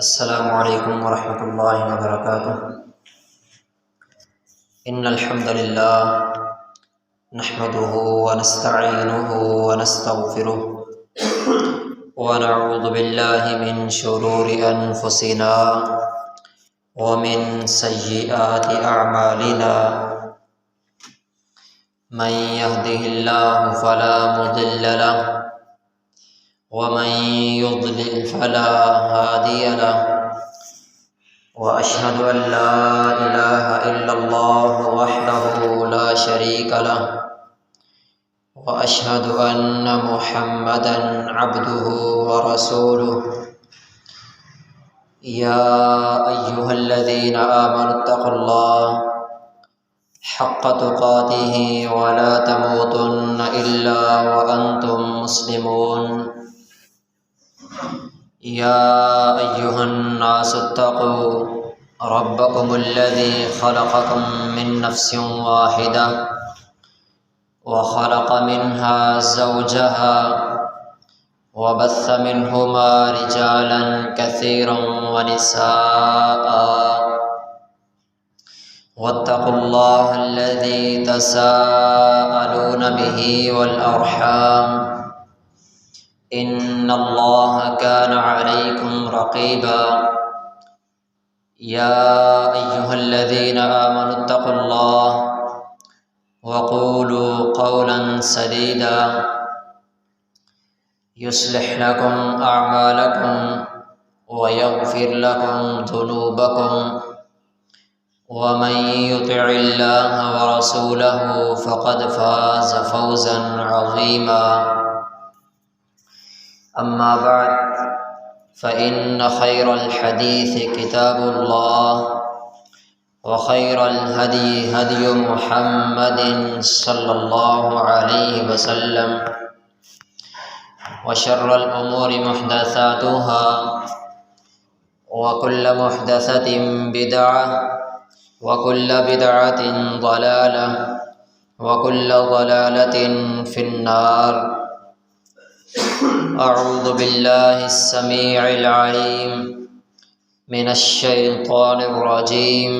السلام علیکم ورحمۃ اللہ وبرکاتہ۔ ان الحمد للہ نحمده ونستعینه ونستغفره ونعوذ باللہ من شرور انفسنا ومن سیئات اعمالنا من يهده الله فلا مضل له ومن يضلل فلا هادي له وأشهد أن لا إله إلا الله وحده لا شريك له وأشهد أن محمدا عبده ورسوله يا أيها الذين آمنوا اتقوا الله حق تقاته ولا تموتن إلا وأنتم مسلمون يا أيها الناس اتقوا ربكم الذي خلقكم من نفس واحدة وخلق منها زوجها وبث منهما رجالا كثيرا ونساء واتقوا الله الذي تساءلون به والأرحام إن الله كان عليكم رقيبا يا أيها الذين آمنوا اتقوا الله وقولوا قولا سديدا يصلح لكم أعمالكم ويغفر لكم ذنوبكم ومن يطع الله ورسوله فقد فاز فوزا عظيما أما بعد فإن خير الحديث كتاب الله وخير الهدي هدي محمد صلى الله عليه وسلم وشر الأمور محدثاتها وكل محدثة بدعة وكل بدعة ضلالة وكل ضلالة في النار۔ اعوذ باللہ السمیع العلیم من الشیطان الرجیم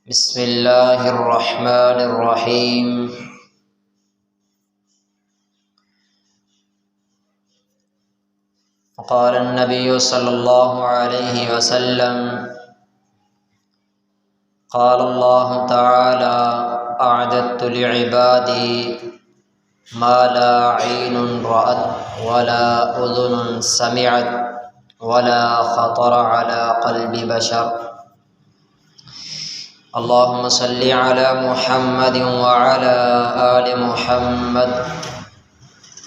بسم اللہ الرحمن الرحیم۔ قال النبی صلی اللہ علیہ وسلم قال اللہ تعالی اعددت لعبادی ما لا عين رأت ولا أذن سمعت ولا خطر على قلب بشر۔ اللهم صل على محمد وعلى آل محمد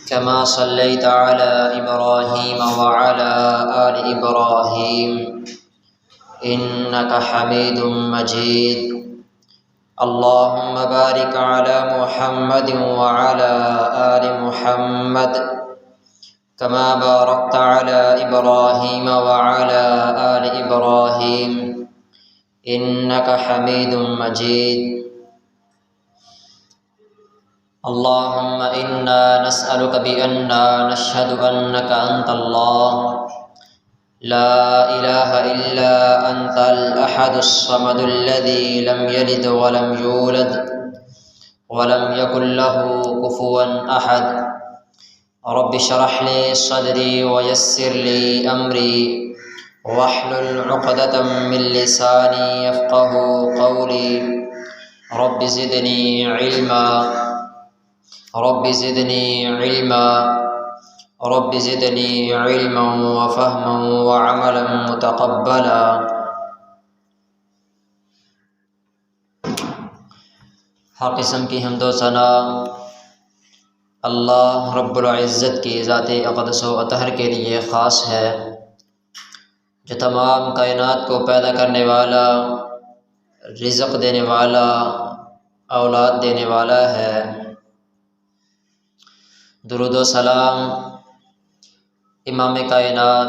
كما صليت على إبراهيم وعلى آل إبراهيم إنك حميد مجيد۔ اللهم بارك على محمد وعلى آل محمد كما باركت على إبراهيم وعلى آل إبراهيم إنك حميد مجيد۔ اللهم إنا نسألك بأننا نشهد أنك أنت الله لا إله إلا أنت الأحد الصمد الذي لم يلد ولم يولد ولم يكن له كفوا أحد۔ رب اشرح لي صدري ويسر لي أمري واحلل عقدة من لساني يفقه قولي۔ رب زدني علما رب زدني علما رب زدنی علما وفہما وعملا متقبلا۔ ہر قسم کی حمد و ثنا اللہ رب العزت کی ذات اقدس و اطہر کے لیے خاص ہے، جو تمام کائنات کو پیدا کرنے والا، رزق دینے والا، اولاد دینے والا ہے۔ درود و سلام امام کائنات،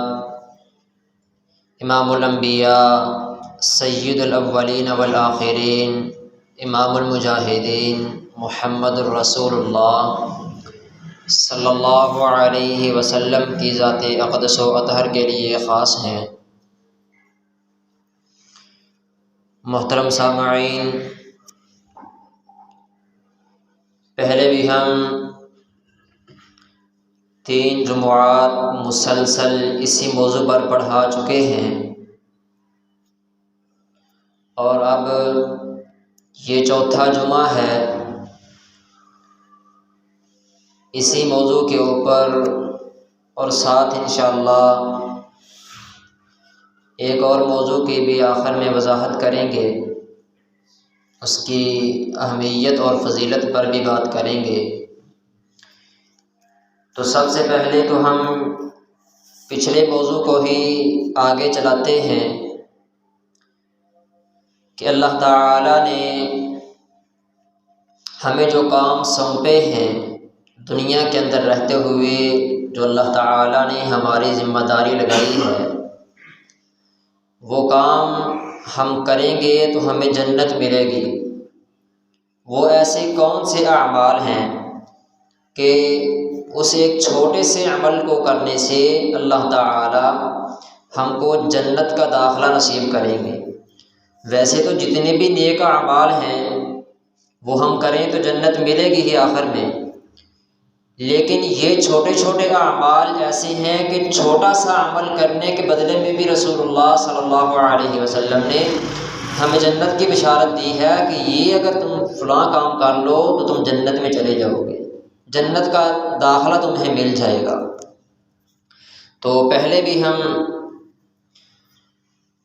امام الانبیاء، سید الاولین والآخرین، امام المجاہدین محمد الرسول اللہ صلی اللہ علیہ وسلم کی ذات اقدس و اطہر کے لیے خاص ہیں۔ محترم سامعین، پہلے بھی ہم 3 جمعات مسلسل اسی موضوع پر پڑھا چکے ہیں، اور اب یہ 4تھا جمعہ ہے اسی موضوع کے اوپر، اور ساتھ انشاءاللہ ایک اور موضوع کی بھی آخر میں وضاحت کریں گے، اس کی اہمیت اور فضیلت پر بھی بات کریں گے۔ تو سب سے پہلے تو ہم پچھلے موضوع کو ہی آگے چلاتے ہیں کہ اللہ تعالی نے ہمیں جو کام سونپے ہیں دنیا کے اندر رہتے ہوئے، جو اللہ تعالی نے ہماری ذمہ داری لگائی ہے، وہ کام ہم کریں گے تو ہمیں جنت ملے گی۔ وہ ایسے کون سے اعمال ہیں کہ اس ایک چھوٹے سے عمل کو کرنے سے اللہ تعالی ہم کو جنت کا داخلہ نصیب کریں گے۔ ویسے تو جتنے بھی نیک اعمال ہیں وہ ہم کریں تو جنت ملے گی ہی آخر میں، لیکن یہ چھوٹے چھوٹے اعمال ایسے ہیں کہ چھوٹا سا عمل کرنے کے بدلے میں بھی رسول اللہ صلی اللہ علیہ وسلم نے ہمیں جنت کی بشارت دی ہے کہ یہ اگر تم فلاں کام کر لو تو تم جنت میں چلے جاؤ گے، جنت کا داخلہ تمہیں مل جائے گا۔ تو پہلے بھی ہم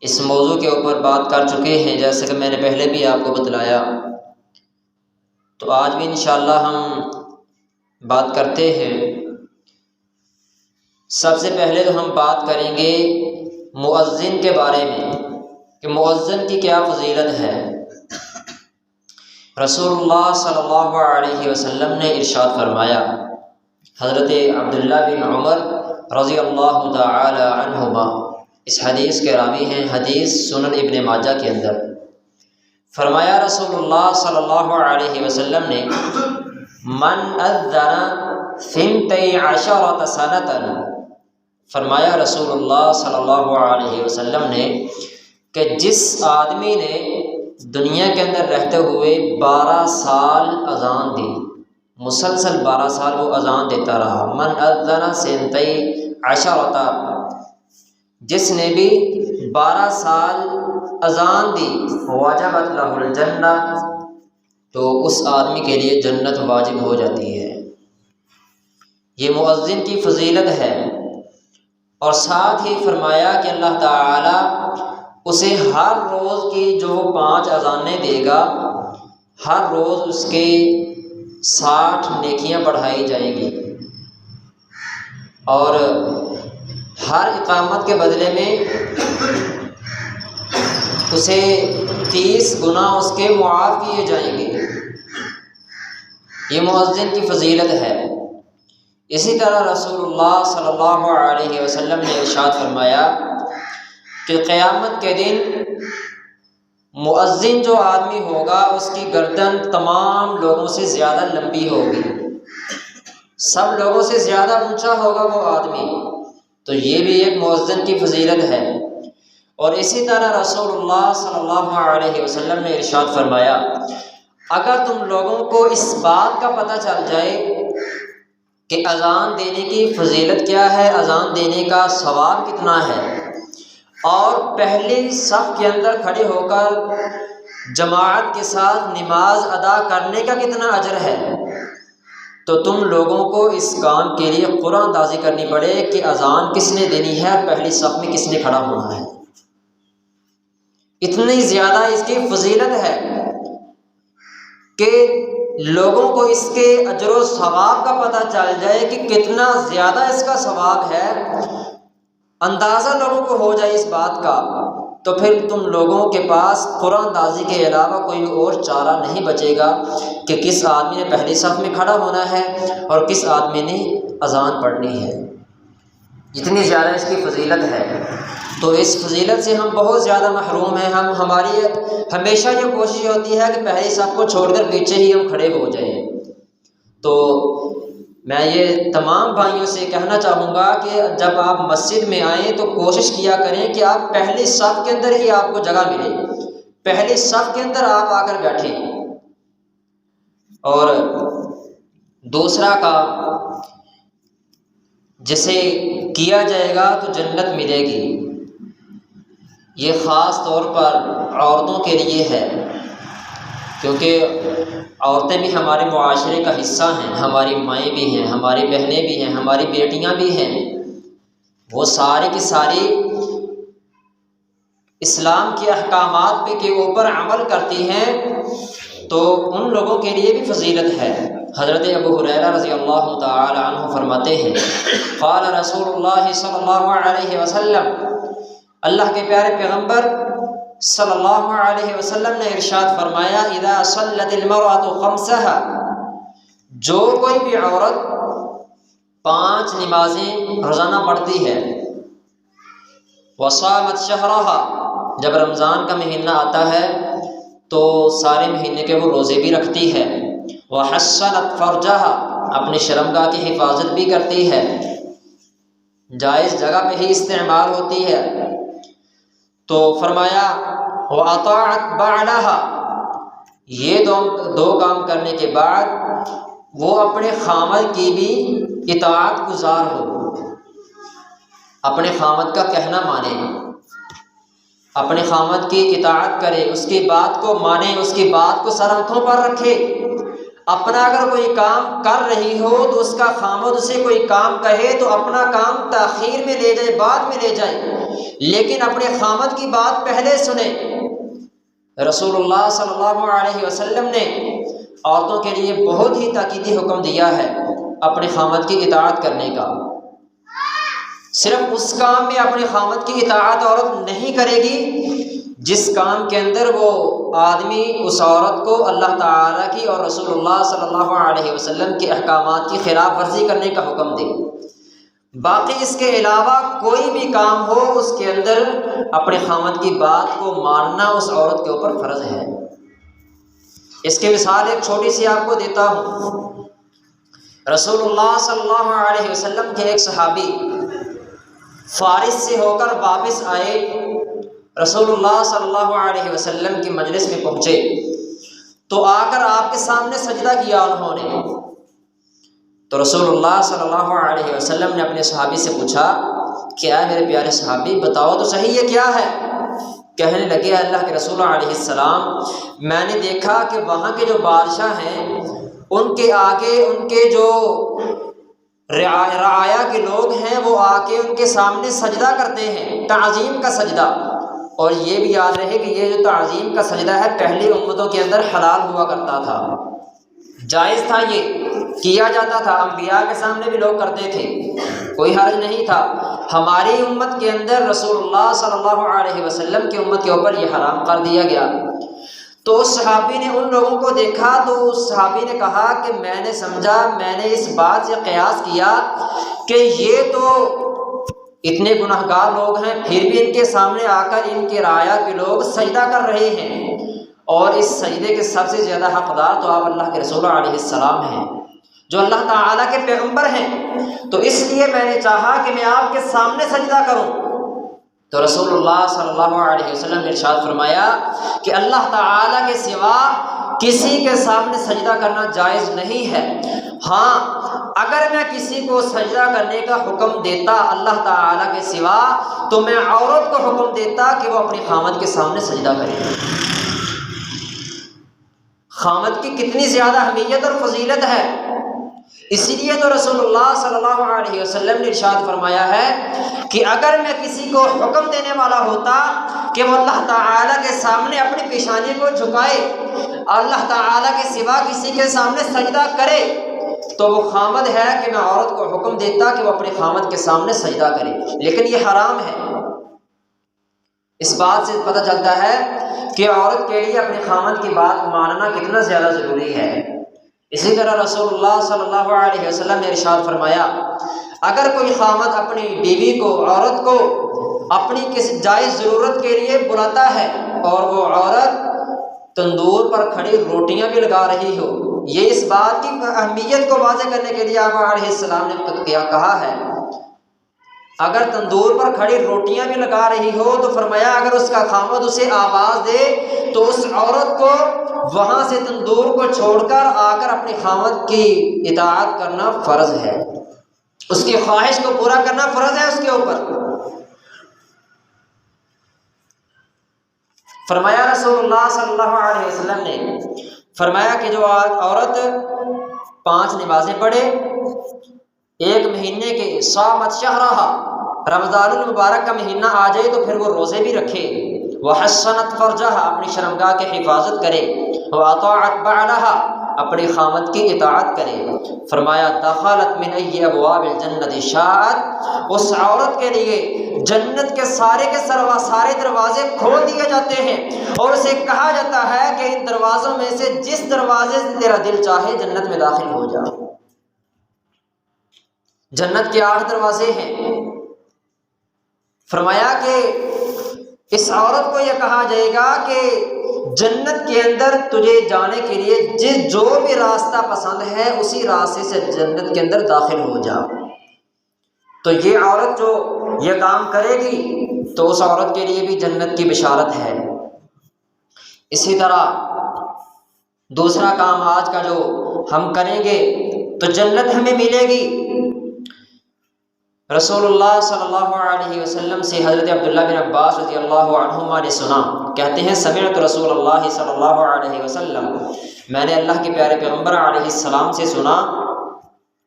اس موضوع کے اوپر بات کر چکے ہیں، جیسے کہ میں نے پہلے بھی آپ کو بتلایا، تو آج بھی انشاءاللہ ہم بات کرتے ہیں۔ سب سے پہلے تو ہم بات کریں گے مؤذن کے بارے میں کہ مؤذن کی کیا فضیلت ہے۔ رسول اللہ صلی اللہ علیہ وسلم نے ارشاد فرمایا، حضرت عبداللہ بن عمر رضی اللہ تعالی عنہما اس حدیث کے راوی ہیں، حدیث سنن ابن ماجہ کے اندر، فرمایا رسول اللہ صلی اللہ علیہ وسلم نے، من اذن ثنتی عشرۃ سنۃ، فرمایا رسول اللہ صلی اللہ علیہ وسلم نے کہ جس آدمی نے دنیا کے اندر رہتے ہوئے 12 سال اذان دی، مسلسل 12 سال وہ اذان دیتا رہا، من اذن ثنتی عشرۃ، جس نے بھی 12 سال اذان دی، وجبت لہ الجنہ، تو اس آدمی کے لیے جنت واجب ہو جاتی ہے۔ یہ مؤذن کی فضیلت ہے، اور ساتھ ہی فرمایا کہ اللہ تعالی اسے ہر روز کی جو 5 اذانیں دے گا، ہر روز اس کے 60 نیکیاں بڑھائی جائیں گی، اور ہر اقامت کے بدلے میں اسے 30 گنا اس کے معاف کیے جائیں گے۔ یہ مؤذن کی فضیلت ہے۔ اسی طرح رسول اللہ صلی اللہ علیہ وسلم نے ارشاد فرمایا کہ قیامت کے دن مؤذن جو آدمی ہوگا اس کی گردن تمام لوگوں سے زیادہ لمبی ہوگی، سب لوگوں سے زیادہ اونچا ہوگا وہ آدمی، تو یہ بھی ایک مؤذن کی فضیلت ہے۔ اور اسی طرح رسول اللہ صلی اللہ علیہ وسلم نے ارشاد فرمایا، اگر تم لوگوں کو اس بات کا پتہ چل جائے کہ اذان دینے کی فضیلت کیا ہے، اذان دینے کا ثواب کتنا ہے، اور پہلی صف کے اندر کھڑے ہو کر جماعت کے ساتھ نماز ادا کرنے کا کتنا اجر ہے، تو تم لوگوں کو اس کام کے لیے قرآن اندازی کرنی پڑے کہ اذان کس نے دینی ہے اور پہلی صف میں کس نے کھڑا ہونا ہے۔ اتنی زیادہ اس کی فضیلت ہے کہ لوگوں کو اس کے اجر و ثواب کا پتہ چل جائے کہ کتنا زیادہ اس کا ثواب ہے، اندازہ لوگوں کو ہو جائے اس بات کا، تو پھر تم لوگوں کے پاس قرآن اندازی کے علاوہ کوئی اور چارہ نہیں بچے گا کہ کس آدمی نے پہلی صف میں کھڑا ہونا ہے اور کس آدمی نے اذان پڑھنی ہے۔ اتنی زیادہ اس کی فضیلت ہے، تو اس فضیلت سے ہم بہت زیادہ محروم ہیں۔ ہماری ہمیشہ یہ کوشش ہوتی ہے کہ پہلی صف کو چھوڑ کر پیچھے ہی ہم کھڑے ہو جائیں۔ تو میں یہ تمام بھائیوں سے کہنا چاہوں گا کہ جب آپ مسجد میں آئیں تو کوشش کیا کریں کہ آپ پہلی صف کے اندر ہی آپ کو جگہ ملے، پہلی صف کے اندر آپ آ کر بیٹھیں، اور دوسرا کام جسے کیا جائے گا تو جنت ملے گی، یہ خاص طور پر عورتوں کے لیے ہے، کیونکہ عورتیں بھی ہمارے معاشرے کا حصہ ہیں، ہماری مائیں بھی ہیں، ہماری بہنیں بھی ہیں، ہماری بیٹیاں بھی ہیں، وہ ساری کی ساری اسلام کے احکامات پہ کے اوپر عمل کرتی ہیں، تو ان لوگوں کے لیے بھی فضیلت ہے۔ حضرت ابو ہریرہ رضی اللہ تعالی عنہ فرماتے ہیں، قال رسول اللہ صلی اللہ علیہ وسلم، اللہ کے پیارے پیغمبر صلی اللہ علیہ وسلم نے ارشاد فرمایا، اذا صلت المرأة خمسها، جو کوئی بھی عورت 5 نمازیں روزانہ پڑھتی ہے، وصامت شہرها، جب رمضان کا مہینہ آتا ہے تو سارے مہینے کے وہ روزے بھی رکھتی ہے، وحصنت فرجها، اپنی شرمگاہ کی حفاظت بھی کرتی ہے، جائز جگہ پہ ہی استعمال ہوتی ہے، تو فرمایا وَأَطَاعَتْ بَعْلَهَا، یہ دو کام کرنے کے بعد وہ اپنے خامد کی بھی اطاعت گزار ہو، اپنے خامد کا کہنا مانے، اپنے خامد کی اطاعت کرے، اس کی بات کو مانے، اس کی بات کو سر آنکھوں پر رکھے، اپنا اگر کوئی کام کر رہی ہو تو اس کا خامد اسے کوئی کام کہے تو اپنا کام تاخیر میں لے جائے، بعد میں لے جائے، لیکن اپنے خامد کی بات پہلے سنے۔ رسول اللہ صلی اللہ علیہ وسلم نے عورتوں کے لیے بہت ہی تاکیدی حکم دیا ہے اپنے خامد کی اطاعت کرنے کا۔ صرف اس کام میں اپنے خامد کی اطاعت عورت نہیں کرے گی جس کام کے اندر وہ آدمی اس عورت کو اللہ تعالیٰ کی اور رسول اللہ صلی اللہ علیہ وسلم کے احکامات کی خلاف ورزی کرنے کا حکم دے۔ باقی اس کے علاوہ کوئی بھی کام ہو، اس کے اندر اپنے خامد کی بات کو ماننا اس عورت کے اوپر فرض ہے۔ اس کی مثال ایک چھوٹی سی آپ کو دیتا ہوں۔ رسول اللہ صلی اللہ علیہ وسلم کے ایک صحابی فارس سے ہو کر واپس آئے، رسول اللہ صلی اللہ علیہ وسلم کی مجلس میں پہنچے تو آ کر آپ کے سامنے سجدہ کیا انہوں نے، تو رسول اللہ صلی اللہ علیہ وسلم نے اپنے صحابی سے پوچھا، کیا ہے میرے پیارے صحابی، بتاؤ تو صحیح یہ کیا ہے؟ کہنے لگے، اللہ کے رسول علیہ السلام، میں نے دیکھا کہ وہاں کے جو بادشاہ ہیں ان کے آگے ان کے جو رعایا کے لوگ ہیں وہ آ کے ان کے سامنے سجدہ کرتے ہیں، تعظیم کا سجدہ، اور یہ بھی یاد رہے کہ یہ جو تعظیم کا سجدہ ہے پہلی امتوں کے اندر حلال ہوا کرتا تھا، جائز تھا، یہ کیا جاتا تھا، انبیاء کے سامنے بھی لوگ کرتے تھے، کوئی حرج نہیں تھا۔ ہماری امت کے اندر رسول اللہ صلی اللہ علیہ وسلم کی امت کے اوپر یہ حرام کر دیا گیا۔ تو اس صحابی نے ان لوگوں کو دیکھا تو اس صحابی نے کہا کہ میں نے سمجھا، میں نے اس بات سے قیاس کیا کہ یہ تو اتنے گناہ گار لوگ ہیں، پھر بھی ان کے سامنے آ کر ان کے رعایا کے لوگ سجدہ کر رہے ہیں، اور اس سجدے کے سب سے زیادہ حقدار تو آپ اللہ کے رسول علیہ السلام ہیں جو اللہ تعالیٰ کے پیغمبر ہیں، تو اس لیے میں نے چاہا کہ میں آپ کے سامنے سجدہ کروں۔ تو رسول اللہ صلی اللہ علیہ وسلم نے ارشاد فرمایا کہ اللہ تعالیٰ کے سوا کسی کے سامنے سجدہ کرنا جائز نہیں ہے، ہاں اگر میں کسی کو سجدہ کرنے کا حکم دیتا اللہ تعالیٰ کے سوا تو میں عورت کو حکم دیتا کہ وہ اپنے خامد کے سامنے سجدہ کرے۔ خامد کی کتنی زیادہ اہمیت اور فضیلت ہے، اسی لیے تو رسول اللہ صلی اللہ علیہ وسلم نے ارشاد فرمایا ہے کہ اگر میں کسی کو حکم دینے والا ہوتا کہ وہ اللہ تعالیٰ کے سامنے اپنی پیشانی کو جھکائے، اللہ تعالیٰ کے سوا کسی کے سامنے سجدہ کرے، تو وہ خامد ہے کہ میں عورت کو حکم دیتا کہ وہ اپنے خامد کے سامنے سجدہ کرے، لیکن یہ حرام ہے۔ اس بات سے پتہ چلتا ہے کہ عورت کے لیے اپنے خامد کی بات ماننا کتنا زیادہ ضروری ہے۔ اسی طرح رسول اللہ صلی اللہ علیہ وسلم نے ارشاد فرمایا، اگر کوئی خامد اپنی بیوی کو، عورت کو اپنی کسی جائز ضرورت کے لیے بلاتا ہے اور وہ عورت تندور پر کھڑی روٹیاں بھی لگا رہی ہو، یہ اس بات کی اہمیت کو واضح کرنے کے لیے آپ علیہ السلام نے کہا ہے اگر تندور پر کھڑی روٹیاں بھی لگا رہی ہو تو فرمایا اگر اس کا خامد اسے آواز دے تو اس عورت کو وہاں سے تندور کو چھوڑ کر آ کر اپنے خامد کی اطاعت کرنا فرض ہے، اس کی خواہش کو پورا کرنا فرض ہے اس کے اوپر۔ فرمایا رسول اللہ صلی اللہ علیہ وسلم نے فرمایا کہ جو عورت 5 نمازیں پڑھے، 1 مہینے کے صامت شہرہا، رمضان المبارک کا مہینہ آ جائے تو پھر وہ روزے بھی رکھے، وحسنت فرجہا، اپنی شرمگاہ کی حفاظت کرے، واطاعت بعلہا، اپنی خامد کی اطاعت کرے، فرمایا دخلت من ای ابواب الجنت شاءت، اس عورت کے لیے جنت کے سارے دروازے کھول دیے جاتے ہیں اور اسے کہا جاتا ہے کہ ان دروازوں میں سے جس دروازے سے تیرا دل چاہے جنت میں داخل ہو جا۔ جنت کے 8 دروازے ہیں۔ فرمایا کہ اس عورت کو یہ کہا جائے گا کہ جنت کے اندر تجھے جانے کے لیے جو بھی راستہ پسند ہے اسی راستے سے جنت کے اندر داخل ہو جا۔ تو یہ عورت جو یہ کام کرے گی تو اس عورت کے لیے بھی جنت کی بشارت ہے۔ اسی طرح دوسرا کام آج کا جو ہم کریں گے تو جنت ہمیں ملے گی۔ رسول اللہ صلی اللہ علیہ وسلم سے حضرت عبداللہ بن عباس رضی اللہ عنہما نے سنا، کہتے ہیں سمعت رسول اللہ صلی اللہ علیہ وسلم، میں نے اللہ کے پیارے پیغمبر علیہ السلام سے سنا،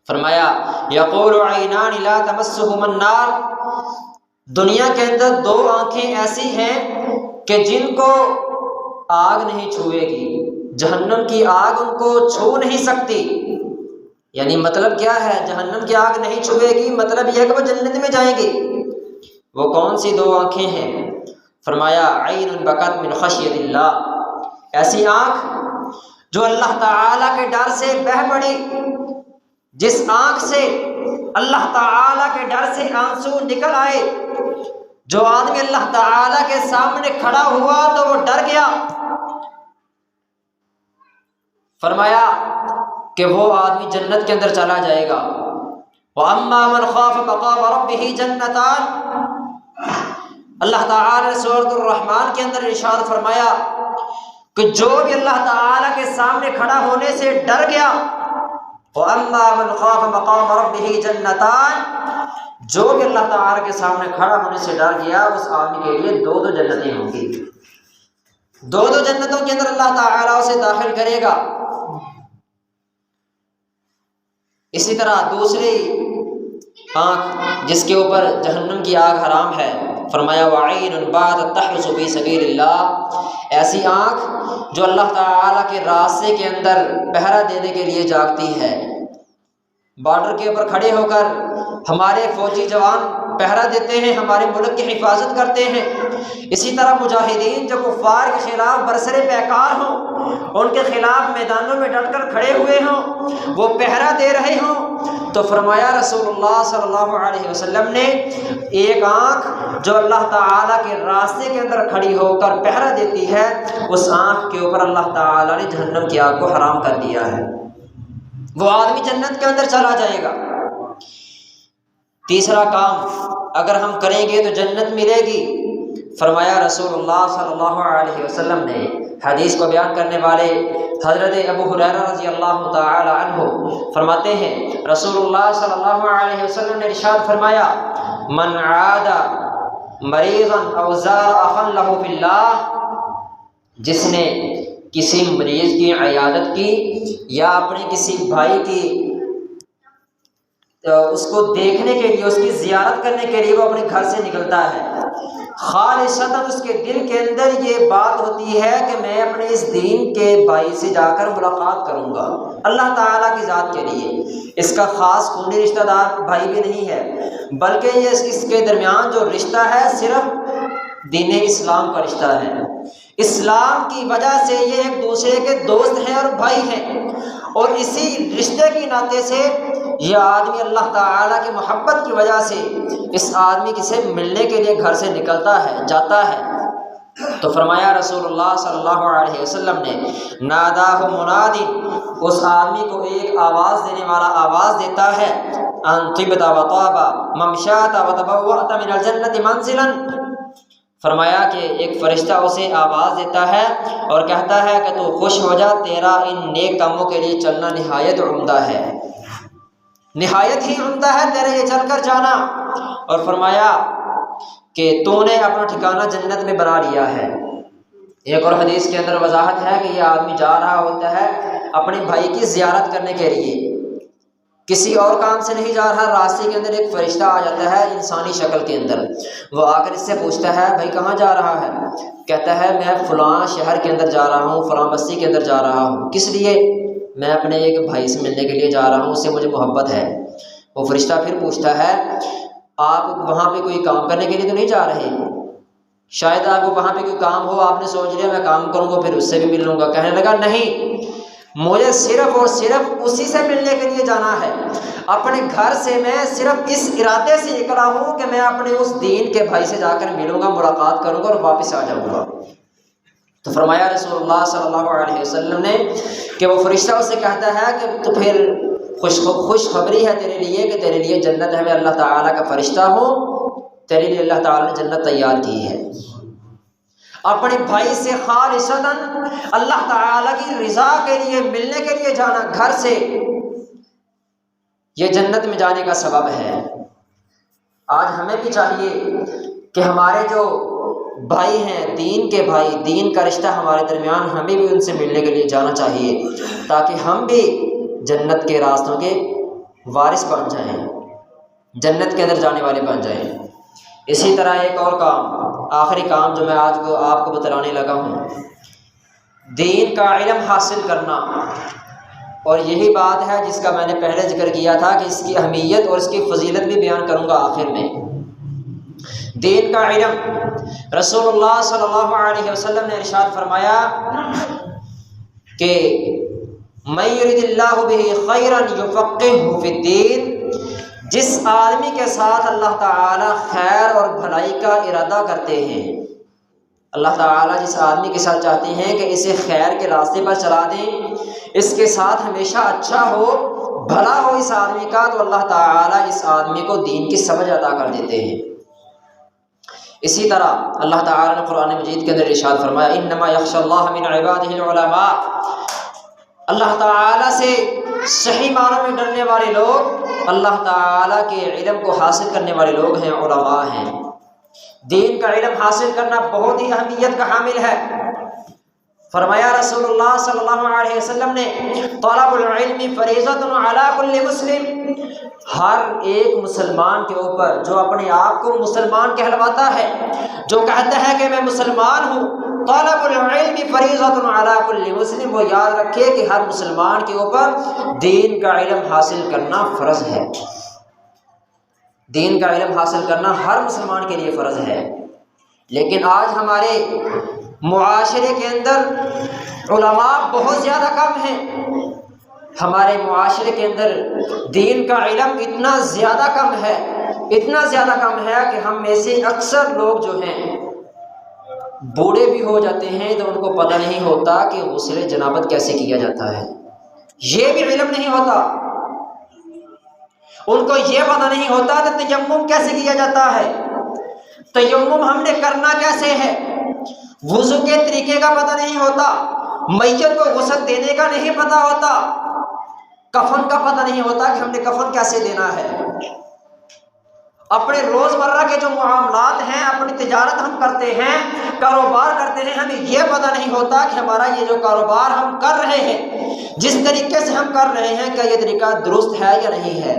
فرمایا یقول عینان لا تمسہما النار، دنیا کے اندر 2 آنکھیں ایسی ہیں کہ جن کو آگ نہیں چھوئے گی، جہنم کی آگ ان کو چھو نہیں سکتی۔ یعنی مطلب کیا ہے؟ جہنم کی آگ نہیں چھوئے گی، مطلب یہ ہے کہ وہ جنت میں جائیں گے۔ وہ کون سی 2 آنکھیں ہیں؟ فرمایا عین بکت من خشیت اللہ، ایسی آنکھ جو اللہ تعالیٰ کے ڈر سے بہہ پڑی، جس آنکھ سے اللہ تعالیٰ کے ڈر سے آنسو نکل آئے۔ جو آدمی اللہ تعالیٰ کے سامنے کھڑا ہوا تو وہ ڈر گیا، فرمایا کہ وہ آدمی جنت کے اندر چلا جائے گا۔ وَأَمَّا مَنْ خَافَ مَقَامَ رَبِّهِ جَنَّتَانِ، اللہ تعالیٰ نے سورۃ الرحمن کے اندر ارشاد فرمایا کہ جو بھی اللہ تعالیٰ کے سامنے کھڑا ہونے سے ڈر گیا، وَأَمَّا مَنْ خَافَ مَقَامَ رَبِّهِ جَنَّتَانِ، جو بھی اللہ تعالیٰ کے سامنے کھڑا ہونے سے ڈر گیا اس آدمی کے لیے 2 جنتیں ہوں گی، 2 جنتوں کے اندر اللہ تعالیٰ اسے داخل کرے گا۔ اسی طرح دوسری آنکھ جس کے اوپر جہنم کی آگ حرام ہے، فرمایا وعین باتت تحرس فی سبیل اللہ، ایسی آنکھ جو اللہ تعالیٰ کے راستے کے اندر پہرا دینے کے لیے جاگتی ہے۔ بارڈر کے اوپر کھڑے ہو کر ہمارے فوجی جوان پہرا دیتے ہیں، ہمارے ملک کی حفاظت کرتے ہیں۔ اسی طرح مجاہدین جو کفار کے خلاف برسر پیکار ہوں، ان کے خلاف میدانوں میں ڈٹ کر کھڑے ہوئے ہوں، وہ پہرا دے رہے ہوں، تو فرمایا رسول اللہ صلی اللہ علیہ وسلم نے ایک آنکھ جو اللہ تعالیٰ کے راستے کے اندر کھڑی ہو کر پہرا دیتی ہے، اس آنکھ کے اوپر اللہ تعالیٰ نے جہنم کی آگ کو حرام کر دیا ہے، وہ آدمی جنت کے اندر چلا جائے گا۔ تیسرا کام اگر ہم کریں گے تو جنت ملے گی۔ فرمایا رسول اللہ صلی اللہ علیہ وسلم نے، حدیث کو بیان کرنے والے حضرت ابو ہریرہ رضی اللہ تعالی عنہ فرماتے ہیں رسول اللہ صلی اللہ علیہ وسلم نے ارشاد فرمایا من عاد مریضا او زار اخا له فی اللہ، جس نے کسی مریض کی عیادت کی یا اپنے کسی بھائی کی اس کو دیکھنے کے لیے، اس کی زیارت کرنے کے لیے وہ اپنے گھر سے نکلتا ہے، خالصتاً اس کے دل کے اندر یہ بات ہوتی ہے کہ میں اپنے اس دین کے بھائی سے جا کر ملاقات کروں گا اللہ تعالیٰ کی ذات کے لیے، اس کا خاص خونی رشتہ دار بھائی بھی نہیں ہے، بلکہ یہ اس کے درمیان جو رشتہ ہے صرف دین اسلام کا رشتہ ہے، اسلام کی وجہ سے یہ ایک دوسرے کے دوست ہیں اور بھائی ہیں، اور اسی رشتے کی ناطے سے یہ آدمی اللہ تعالیٰ کی محبت کی وجہ سے اس آدمی سے ملنے کے لیے گھر سے نکلتا ہے، جاتا ہے۔ تو فرمایا رسول اللہ صلی اللہ علیہ وسلم نے ناداہ مناد، اس آدمی کو ایک آواز دینے والا آواز دیتا ہے ان طبت و طاب ممشات و تبوأت من الجنت منزلا، فرمایا کہ ایک فرشتہ اسے آواز دیتا ہے اور کہتا ہے کہ تو خوش ہو جا، تیرا ان نیک کاموں کے لیے چلنا نہایت عمدہ ہے، نہایت ہی عمدہ ہے تیرے یہ چل کر جانا، اور فرمایا کہ تو نے اپنا ٹھکانہ جنت میں بنا لیا ہے۔ ایک اور حدیث کے اندر وضاحت ہے کہ یہ آدمی جا رہا ہوتا ہے اپنے بھائی کی زیارت کرنے کے لیے، کسی اور کام سے نہیں جا رہا، راستے کے اندر ایک فرشتہ آ جاتا ہے انسانی شکل کے اندر، وہ آ کر اس سے پوچھتا ہے بھائی کہاں جا رہا ہے؟ کہتا ہے میں فلاں شہر کے اندر جا رہا ہوں، فلاں بستی کے اندر جا رہا ہوں۔ کس لیے؟ میں اپنے ایک بھائی سے ملنے کے لیے جا رہا ہوں، اس سے مجھے محبت ہے۔ وہ فرشتہ پھر پوچھتا ہے آپ وہاں پہ کوئی کام کرنے کے لیے تو نہیں جا رہے؟ شاید آپ کو وہاں پہ کوئی کام ہو، آپ نے سوچ لیا میں کام کروں گا پھر اس سے بھی مل لوں گا۔ کہنے لگا نہیں، مجھے صرف اور صرف اسی سے ملنے کے لیے جانا ہے، اپنے گھر سے میں صرف اس ارادے سے نکلا ہوں کہ میں اپنے اس دین کے بھائی سے جا کر ملوں گا، ملاقات کروں گا اور واپس آ جاؤں گا۔ تو فرمایا رسول اللہ صلی اللہ علیہ وسلم نے کہ وہ فرشتہ اسے کہتا ہے کہ تو پھر خوشخبری ہے تیرے لیے کہ تیرے لیے جنت ہے، میں اللہ تعالیٰ کا فرشتہ ہوں، تیرے لیے اللہ تعالیٰ نے جنت تیار کی ہے۔ اپنے بھائی سے خالصتاً اللہ تعالیٰ کی رضا کے لیے ملنے کے لیے جانا گھر سے، یہ جنت میں جانے کا سبب ہے۔ آج ہمیں بھی چاہیے کہ ہمارے جو بھائی ہیں، دین کے بھائی، دین کا رشتہ ہمارے درمیان، ہمیں بھی ان سے ملنے کے لیے جانا چاہیے تاکہ ہم بھی جنت کے راستوں کے وارث بن جائیں، جنت کے اندر جانے والے بن جائیں۔ اسی طرح ایک اور کام، آخری کام جو میں آج کو آپ کو بتلانے لگا ہوں، دین کا علم حاصل کرنا، اور یہی بات ہے جس کا میں نے پہلے ذکر کیا تھا کہ اس کی اہمیت اور اس کی فضیلت بھی بیان کروں گا آخر میں۔ دین کا علم، رسول اللہ صلی اللہ علیہ وسلم نے ارشاد فرمایا کہ من یرد اللہ بہ خیرا یفقہہ فی الدین، جس آدمی کے ساتھ اللہ تعالیٰ خیر اور بھلائی کا ارادہ کرتے ہیں، اللہ تعالیٰ جس آدمی کے ساتھ چاہتے ہیں کہ اسے خیر کے راستے پر چلا دیں، اس کے ساتھ ہمیشہ اچھا ہو، بھلا ہو اس آدمی کا، تو اللہ تعالیٰ اس آدمی کو دین کی سمجھ عطا کر دیتے ہیں۔ اسی طرح اللہ تعالیٰ نے قرآن مجید کے اندر ارشاد فرمایا انما یخشی اللہ من عبادہ العلماء، اللہ تعالیٰ سے صحیح معنوں میں ڈرنے والے لوگ اللہ تعالیٰ کے علم کو حاصل کرنے والے لوگ ہیں، علماء ہیں۔ دین کا علم حاصل کرنا بہت ہی اہمیت کا حامل ہے۔ فرمایا رسول اللہ صلی اللہ علیہ وسلم نے طلب العلم فریضۃ علی کل مسلم، ہر ایک مسلمان کے اوپر جو اپنے آپ کو مسلمان کہلواتا ہے، جو کہتا ہے کہ میں مسلمان ہوں، طلب العلم فریضۃ علی کل مسلم، وہ یاد رکھے کہ ہر مسلمان کے اوپر دین کا علم حاصل کرنا فرض ہے۔ دین کا علم حاصل کرنا ہر مسلمان کے لیے فرض ہے، لیکن آج ہمارے معاشرے کے اندر علماء بہت زیادہ کم ہیں۔ ہمارے معاشرے کے اندر دین کا علم اتنا زیادہ کم ہے، اتنا زیادہ کم ہے کہ ہم میں سے اکثر لوگ جو ہیں بوڑھے بھی ہو جاتے ہیں تو ان کو پتہ نہیں ہوتا کہ غسل جنابت کیسے کیا جاتا ہے، یہ بھی علم نہیں ہوتا۔ ان کو یہ پتہ نہیں ہوتا کہ تیمم کیسے کیا جاتا ہے، تیمم ہم نے کرنا کیسے ہے، وضو کے طریقے کا پتہ نہیں ہوتا، میت کو غسل دینے کا نہیں پتہ ہوتا، کفن کا پتہ نہیں ہوتا کہ ہم نے کفن کیسے دینا ہے۔ اپنے روزمرہ کے جو معاملات ہیں، اپنی تجارت ہم کرتے ہیں، کاروبار کرتے ہیں، ہمیں یہ پتہ نہیں ہوتا کہ ہمارا یہ جو کاروبار ہم کر رہے ہیں، جس طریقے سے ہم کر رہے ہیں، کیا یہ طریقہ درست ہے یا نہیں ہے،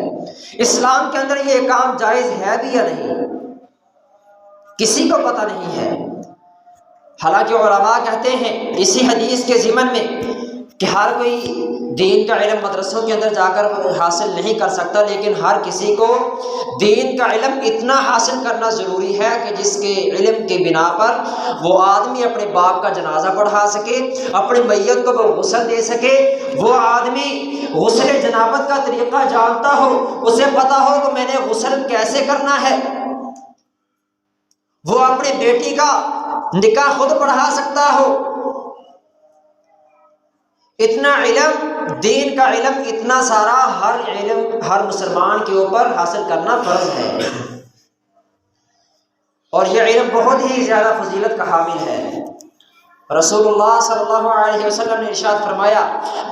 اسلام کے اندر یہ کام جائز ہے بھی یا نہیں، کسی کو پتہ نہیں ہے۔ حالانکہ علماء کہتے ہیں اسی حدیث کے ضمن میں کہ ہر کوئی دین کا علم مدرسوں کے اندر جا کر حاصل نہیں کر سکتا، لیکن ہر کسی کو دین کا علم اتنا حاصل کرنا ضروری ہے کہ جس کے علم کی بنا پر وہ آدمی اپنے باپ کا جنازہ پڑھا سکے، اپنے میت کو وہ غسل دے سکے، وہ آدمی غسل جنابت کا طریقہ جانتا ہو، اسے پتہ ہو کہ میں نے غسل کیسے کرنا ہے، وہ اپنی بیٹی کا نکاح خود پڑھا سکتا ہو، اتنا علم، دین کا علم اتنا سارا، ہر مسلمان کے اوپر حاصل کرنا فرض ہے، اور یہ علم بہت ہی زیادہ فضیلت کا حامل ہے۔ رسول اللہ صلی اللہ علیہ وسلم نے ارشاد فرمایا،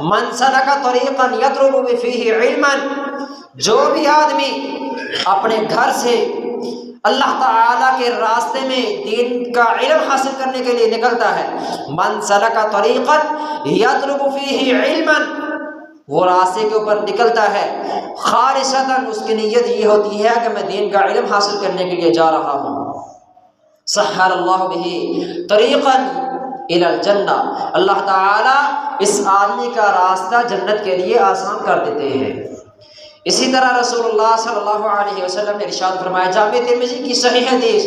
من سلک طریقا یطلب فیہ علما، جو بھی آدمی اپنے گھر سے اللہ تعالیٰ کے راستے میں دین کا علم حاصل کرنے کے لیے نکلتا ہے، من سلک طریقا یطلب فیہ علما، وہ راستے کے اوپر نکلتا ہے خالصتاً، اس کی نیت یہ ہوتی ہے کہ میں دین کا علم حاصل کرنے کے لیے جا رہا ہوں، سہل اللہ بہ طریقا الی الجنہ، اللہ تعالیٰ اس آدمی کا راستہ جنت کے لیے آسان کر دیتے ہیں۔ اسی طرح رسول اللہ صلی اللہ علیہ وسلم نے ارشاد فرمایا، جامع ترمذی کی صحیح حدیث،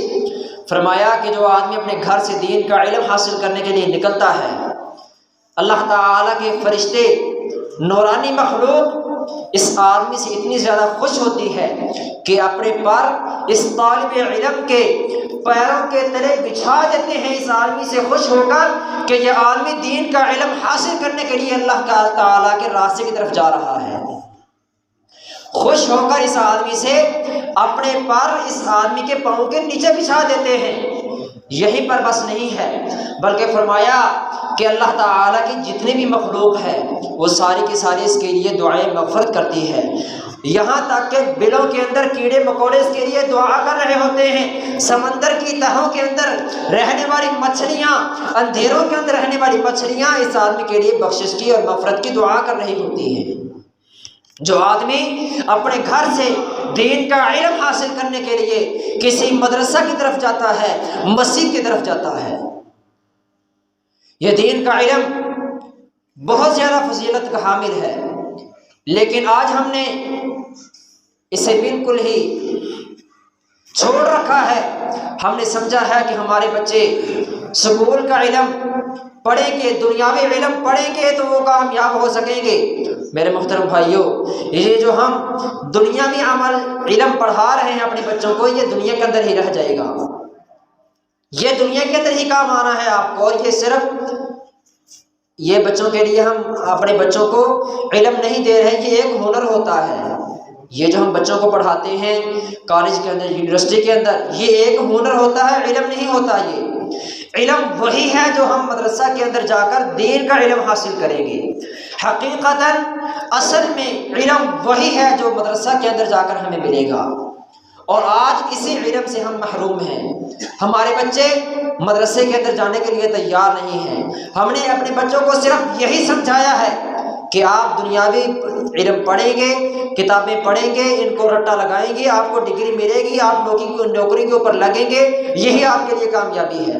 فرمایا کہ جو آدمی اپنے گھر سے دین کا علم حاصل کرنے کے لیے نکلتا ہے، اللہ تعالیٰ کے فرشتے، نورانی مخلوق اس آدمی سے اتنی زیادہ خوش ہوتی ہے کہ اپنے پر اس طالب علم کے پیروں کے تلے بچھا دیتے ہیں، اس آدمی سے خوش ہو کر کہ یہ آدمی دین کا علم حاصل کرنے کے لیے اللہ تعالیٰ کے راستے کی طرف جا رہا ہے۔ خوش ہو کر اس آدمی سے اپنے پر اس آدمی کے پاؤں کے نیچے بچھا دیتے ہیں۔ یہی پر بس نہیں ہے، بلکہ فرمایا کہ اللہ تعالیٰ کی جتنی بھی مخلوق ہے وہ ساری کی ساری اس کے لیے دعائیں مغفرت کرتی ہے، یہاں تک کہ بلوں کے اندر کیڑے مکوڑے اس کے لیے دعا کر رہے ہوتے ہیں، سمندر کی تہوں کے اندر رہنے والی مچھلیاں، اندھیروں کے اندر رہنے والی مچھلیاں اس آدمی کے لیے بخشش کی اور مغفرت کی دعا کر رہی ہوتی ہیں۔ جو آدمی اپنے گھر سے دین کا علم حاصل کرنے کے لیے کسی مدرسہ کی طرف جاتا ہے، مسجد کی طرف جاتا ہے، یہ دین کا علم بہت زیادہ فضیلت کا حامل ہے، لیکن آج ہم نے اسے بالکل ہی چھوڑ رکھا ہے۔ ہم نے سمجھا ہے کہ ہمارے بچے سکول کا علم پڑھیں گے، دنیاوی علم پڑھیں گے تو وہ کامیاب ہو سکیں گے۔ میرے محترم بھائیوں، یہ جو ہم دنیاوی علم پڑھا رہے ہیں اپنے بچوں کو، یہ دنیا کے اندر ہی رہ جائے گا، یہ دنیا کے اندر ہی کام آنا ہے آپ کو، اور یہ صرف یہ بچوں کے لیے ہم اپنے بچوں کو علم نہیں دے رہے، یہ ایک ہنر ہوتا ہے۔ یہ جو ہم بچوں کو پڑھاتے ہیں کالج کے اندر، یونیورسٹی کے اندر، یہ ایک ہنر ہوتا ہے، علم نہیں ہوتا۔ یہ علم وہی ہے جو ہم مدرسہ کے اندر جا کر دین کا علم حاصل کریں گے۔ حقیقتاً اصل میں علم وہی ہے جو مدرسہ کے اندر جا کر ہمیں ملے گا، اور آج اسی علم سے ہم محروم ہیں۔ ہمارے بچے مدرسے کے اندر جانے کے لیے تیار نہیں ہیں۔ ہم نے اپنے بچوں کو صرف یہی سمجھایا ہے کہ آپ دنیاوی علم پڑھیں گے، کتابیں پڑھیں گے، ان کو رٹا لگائیں گے، آپ کو ڈگری ملے گی، آپ نوکری کے اوپر لگیں گے، یہی آپ کے لیے کامیابی ہے۔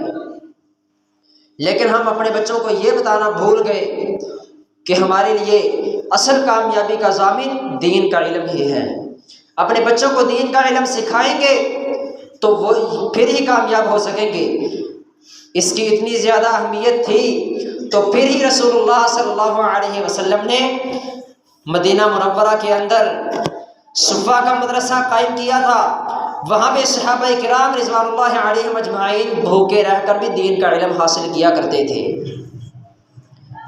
لیکن ہم اپنے بچوں کو یہ بتانا بھول گئے کہ ہمارے لیے اصل کامیابی کا ضامن دین کا علم ہی ہے۔ اپنے بچوں کو دین کا علم سکھائیں گے تو وہ پھر ہی کامیاب ہو سکیں گے۔ اس کی اتنی زیادہ اہمیت تھی تو پھر ہی رسول اللہ صلی اللہ علیہ وسلم نے مدینہ منورہ کے اندر صفا کا مدرسہ قائم کیا تھا۔ وہاں پہ صحابہ کرام رضوان اللہ علیہم اجمعین بھوکے رہ کر بھی دین کا علم حاصل کیا کرتے تھے،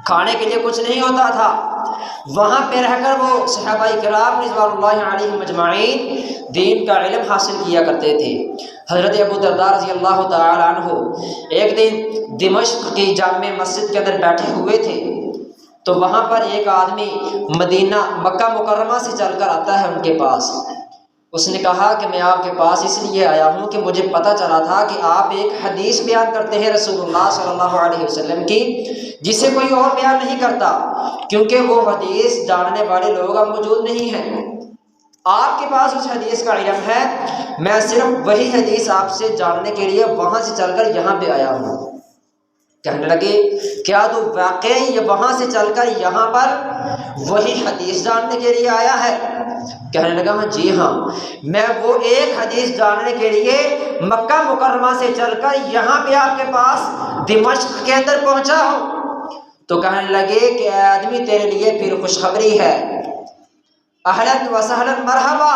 کھانے کے لیے کچھ نہیں ہوتا تھا، وہاں پہ رہ کر وہ صحابہ کرام رضوان اللہ علیہم اجمعین دین کا علم حاصل کیا کرتے تھے۔ حضرت ابو درداء رضی اللہ تعالی عنہ ایک دن دمشق کی جامع مسجد کے اندر بیٹھے ہوئے تھے، تو وہاں پر ایک آدمی مکہ مکرمہ سے چل کر آتا ہے ان کے پاس۔ اس نے کہا کہ میں آپ کے پاس اس لیے آیا ہوں کہ مجھے پتہ چلا تھا کہ آپ ایک حدیث بیان کرتے ہیں رسول اللہ صلی اللہ علیہ وسلم کی، جسے کوئی اور بیان نہیں کرتا، کیونکہ وہ حدیث جاننے والے لوگ اب موجود نہیں ہیں۔ آپ کے پاس اس حدیث کا علم ہے، میں صرف وہی حدیث آپ سے جاننے کے لیے وہاں سے چل کر یہاں پہ آیا ہوں۔ کہنے لگے کیا تو واقعی وہاں سے چل کر یہاں پر وہی حدیث جاننے کے لیے آیا ہے؟ کہنے لگا جی ہاں، میں وہ ایک حدیث جاننے کے لیے مکہ مکرمہ سے چل کر یہاں پہ آپ کے پاس دمشق کے اندر پہنچا ہوں۔ تو کہنے لگے کہ اے آدمی، تیرے لیے پھر خوشخبری ہے، اہلاً و سہلاً مرحبا۔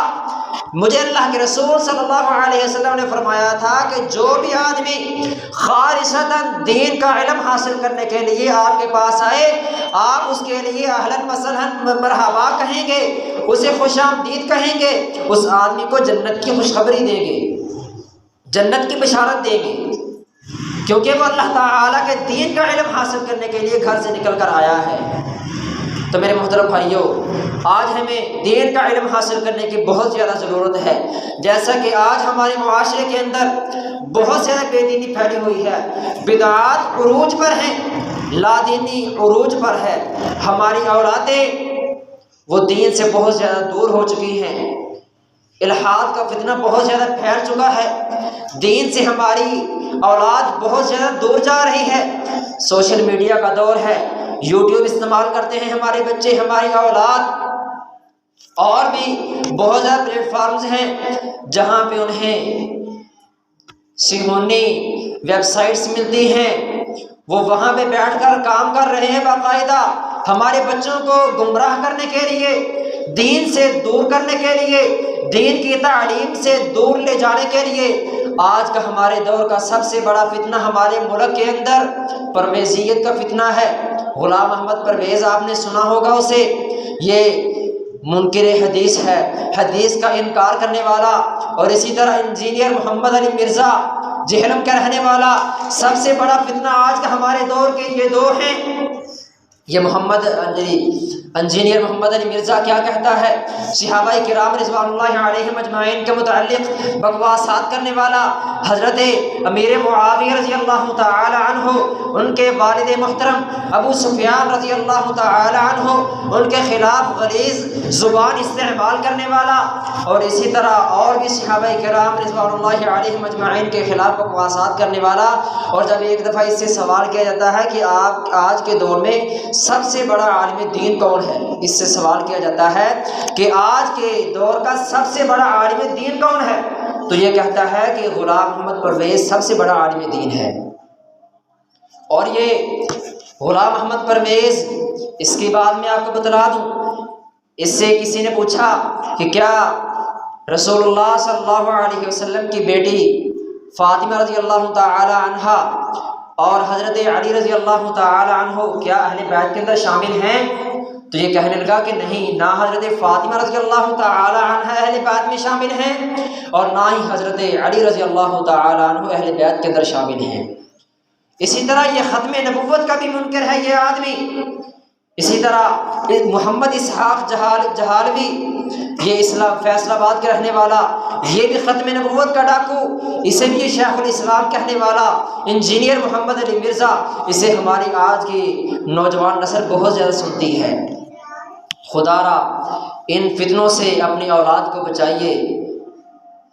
مجھے اللہ کے رسول صلی اللہ علیہ وسلم نے فرمایا تھا کہ جو بھی آدمی خالصتاً دین کا علم حاصل کرنے کے لیے آپ کے پاس آئے، آپ اس کے لیے اہلاً و سہلاً مرحبا کہیں گے، اسے خوش آمدید کہیں گے، اس آدمی کو جنت کی خوشخبری دیں گے، جنت کی بشارت دیں گے، کیونکہ وہ اللہ تعالیٰ کے دین کا علم حاصل کرنے کے لیے گھر سے نکل کر آیا ہے۔ تو میرے محترم بھائیوں، آج ہمیں دین کا علم حاصل کرنے کی بہت زیادہ ضرورت ہے، جیسا کہ آج ہمارے معاشرے کے اندر بہت زیادہ بے دینی پھیلی ہوئی ہے، بدعات عروج پر ہیں، لا دینی عروج پر ہے، ہماری اولادیں وہ دین سے بہت زیادہ دور ہو چکی ہیں، الحاد کا فتنہ بہت زیادہ پھیل چکا ہے، دین سے ہماری اولاد بہت زیادہ دور جا رہی ہے۔ سوشل میڈیا کا دور ہے، یوٹیوب استعمال کرتے ہیں ہمارے بچے، ہماری اولاد، اور بھی بہت زیادہ پلیٹ فارمز ہیں جہاں پہ انہیں صہیونی ویب سائٹس ملتی ہیں، وہ وہاں پہ بیٹھ کر کام کر رہے ہیں باقاعدہ ہمارے بچوں کو گمراہ کرنے کے لیے، دین سے دور کرنے کے لیے، دین کی تعلیم سے دور لے جانے کے لیے۔ آج کا ہمارے دور کا سب سے بڑا فتنہ ہمارے ملک کے اندر پرویزیت کا فتنہ ہے۔ غلام احمد پرویز، آپ نے سنا ہوگا اسے، یہ منکر حدیث ہے، حدیث کا انکار کرنے والا، اور اسی طرح انجینئر محمد علی مرزا جہلم کا رہنے والا۔ سب سے بڑا فتنہ آج کا ہمارے دور کے یہ دو ہیں۔ یہ انجینئر محمد علی مرزا کیا کہتا ہے؟ صحابہ کرام رضوان اللہ علیہم اجمعین کے متعلق بکواسات کرنے والا حضرت امیر معاویہ رضی اللہ تعالی عنہ، ان کے والد محترم ابو سفیان رضی اللہ تعالی عنہ، ان کے خلاف غلیظ زبان استعمال کرنے والا، اور اسی طرح اور بھی صحابہ کرام رضوان اللہ علیہم اجمعین کے خلاف بکواسات کرنے والا۔ اور جب ایک دفعہ اس سے سوال کیا جاتا ہے کہ آپ آج کے دور میں سب سے بڑا عالم دین کون ہے، اس سے سوال کیا جاتا ہے کہ آج کے دور کا سب سے بڑا عالم دین کون ہے، تو یہ کہتا ہے کہ غلام محمد پرویز سب سے بڑا عالم دین ہے۔ اور یہ غلام محمد پرویز، اس کی بات میں آپ کو بتلا دوں، اس سے کسی نے پوچھا کہ کیا رسول اللہ صلی اللہ علیہ وسلم کی بیٹی فاطمہ رضی اللہ تعالی عنہا اور حضرت علی رضی اللہ تعالی عنہ کیا اہل بیت کے اندر شامل ہیں؟ تو یہ کہنے لگا کہ نہیں، نہ حضرت فاطمہ رضی اللہ تعالی عنہ اہل بیت میں شامل ہیں، اور نہ ہی حضرت علی رضی اللہ تعالی عنہ اہل بیت کے اندر شامل ہیں۔ اسی طرح یہ ختم نبوت کا بھی منکر ہے یہ آدمی۔ اسی طرح محمد اسحاق جہالوی، یہ اسلام فیصل آباد کے رہنے والا، یہ بھی ختم نبوت کا ڈاکو، اسے بھی شیخ الاسلام کہنے والا انجینئر محمد علی مرزا، اسے ہماری آج کی نوجوان نسل بہت زیادہ سنتی ہے۔ خدا را ان فتنوں سے اپنی اولاد کو بچائیے۔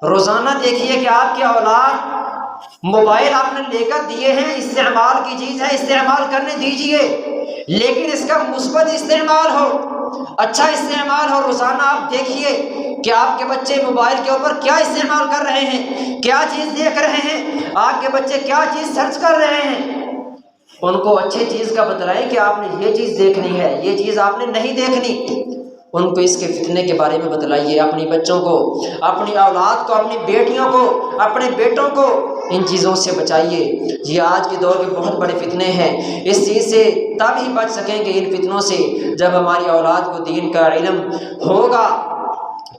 روزانہ دیکھیے کہ آپ کی اولاد، موبائل آپ نے لے کر دیے ہیں، استعمال کی چیز ہے، استعمال کرنے دیجئے، لیکن اس کا مثبت استعمال ہو، اچھا استعمال ہو۔ روزانہ آپ دیکھیے کہ آپ کے بچے موبائل کے اوپر کیا استعمال کر رہے ہیں، کیا چیز دیکھ رہے ہیں، آپ کے بچے کیا چیز سرچ کر رہے ہیں۔ ان کو اچھی چیز کا بتلائیں کہ آپ نے یہ چیز دیکھنی ہے، یہ چیز آپ نے نہیں دیکھنی۔ ان کو اس کے فتنے کے بارے میں بتلائیے، اپنی بچوں کو، اپنی اولاد کو، اپنی بیٹیوں کو، اپنے بیٹوں کو ان چیزوں سے بچائیے۔ یہ آج کے دور کے بہت بڑے فتنے ہیں، اس چیز سے تب ہی بچ سکیں گے، ان فتنوں سے جب ہماری اولاد کو دین کا علم ہوگا،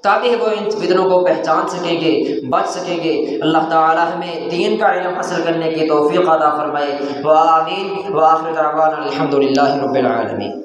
تبھی وہ ان فتنوں کو پہچان سکیں گے، بچ سکیں گے۔ اللہ تعالی ہمیں دین کا علم حاصل کرنے کی توفیق عطا فرمائے۔ وآمین۔ وآخر دعوانا الحمدللہ رب العالمین۔